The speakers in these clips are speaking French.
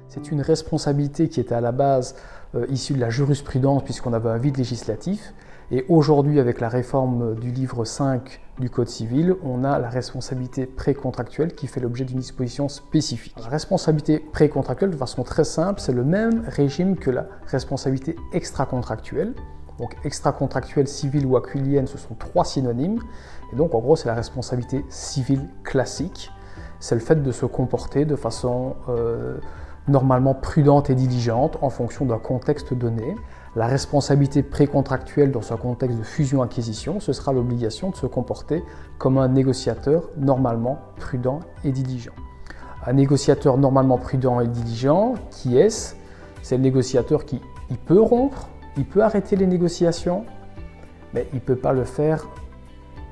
C'est une responsabilité qui était à la base issue de la jurisprudence puisqu'on avait un vide législatif. Et aujourd'hui, avec la réforme du livre 5 du Code civil, on a la responsabilité précontractuelle qui fait l'objet d'une disposition spécifique. La responsabilité précontractuelle, de façon très simple, c'est le même régime que la responsabilité extracontractuelle. Donc extracontractuelle, civile ou aquilienne, ce sont trois synonymes. Et donc en gros, c'est la responsabilité civile classique. C'est le fait de se comporter de façon normalement prudente et diligente en fonction d'un contexte donné. La responsabilité précontractuelle dans un contexte de fusion-acquisition, ce sera l'obligation de se comporter comme un négociateur normalement prudent et diligent. Un négociateur normalement prudent et diligent, qui est-ce? C'est le négociateur qui peut rompre, il peut arrêter les négociations, mais il ne peut pas le faire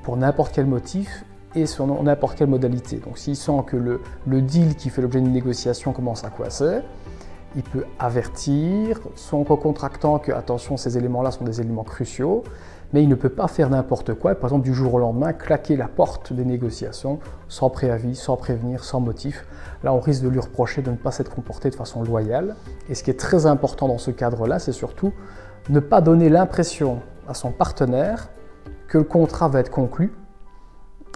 pour n'importe quel motif et sur n'importe quelle modalité. Donc s'il sent que le deal qui fait l'objet d'une négociation commence à coincer, il peut avertir son co-contractant que, attention, ces éléments-là sont des éléments cruciaux, mais il ne peut pas faire n'importe quoi, par exemple du jour au lendemain, claquer la porte des négociations sans préavis, sans prévenir, sans motif. Là, on risque de lui reprocher de ne pas s'être comporté de façon loyale. Et ce qui est très important dans ce cadre-là, c'est surtout ne pas donner l'impression à son partenaire que le contrat va être conclu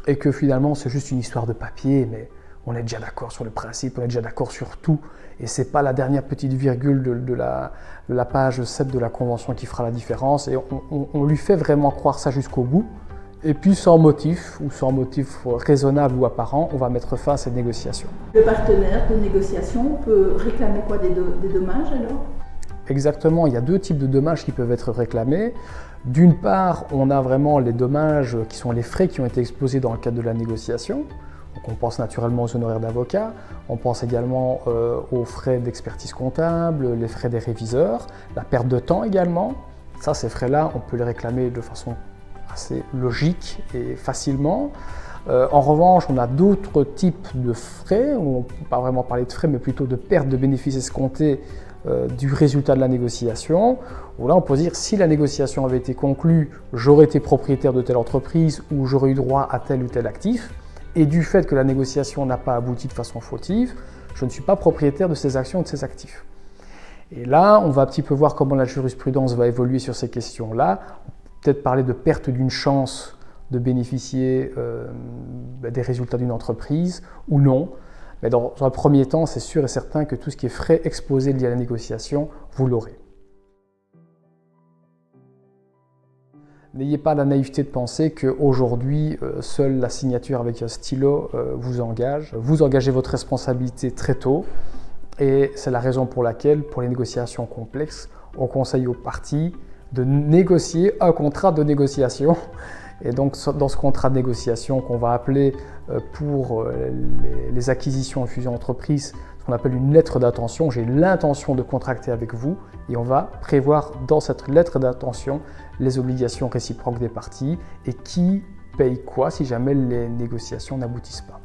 et que finalement c'est juste une histoire de papier, mais on est déjà d'accord sur le principe, on est déjà d'accord sur tout, et ce n'est pas la dernière petite virgule de la page 7 de la Convention qui fera la différence, et on lui fait vraiment croire ça jusqu'au bout, et puis sans motif, ou sans motif raisonnable ou apparent, on va mettre fin à cette négociation. Le partenaire de négociation peut réclamer quoi, des dommages alors? Exactement, il y a deux types de dommages qui peuvent être réclamés. D'une part, on a vraiment les dommages qui sont les frais qui ont été exposés dans le cadre de la négociation. Donc on pense naturellement aux honoraires d'avocat, on pense également aux frais d'expertise comptable, les frais des réviseurs, la perte de temps également. Ça, ces frais-là, on peut les réclamer de façon assez logique et facilement. En revanche, on a d'autres types de frais, on ne peut pas vraiment parler de frais, mais plutôt de perte de bénéfices escomptés du résultat de la négociation, où là on peut dire si la négociation avait été conclue, j'aurais été propriétaire de telle entreprise ou j'aurais eu droit à tel ou tel actif, et du fait que la négociation n'a pas abouti de façon fautive, je ne suis pas propriétaire de ces actions ou de ces actifs. Et là, on va un petit peu voir comment la jurisprudence va évoluer sur ces questions-là, peut-être parler de perte d'une chance de bénéficier des résultats d'une entreprise ou non. Mais dans un premier temps, c'est sûr et certain que tout ce qui est frais exposés liés à la négociation, vous l'aurez. N'ayez pas la naïveté de penser qu'aujourd'hui, seule la signature avec un stylo vous engage. Vous engagez votre responsabilité très tôt et c'est la raison pour laquelle, pour les négociations complexes, on conseille aux parties de négocier un contrat de négociation. Et donc, dans ce contrat de négociation qu'on va appeler pour les acquisitions et fusions d'entreprises, ce qu'on appelle une lettre d'intention, j'ai l'intention de contracter avec vous et on va prévoir dans cette lettre d'intention les obligations réciproques des parties et qui paye quoi si jamais les négociations n'aboutissent pas.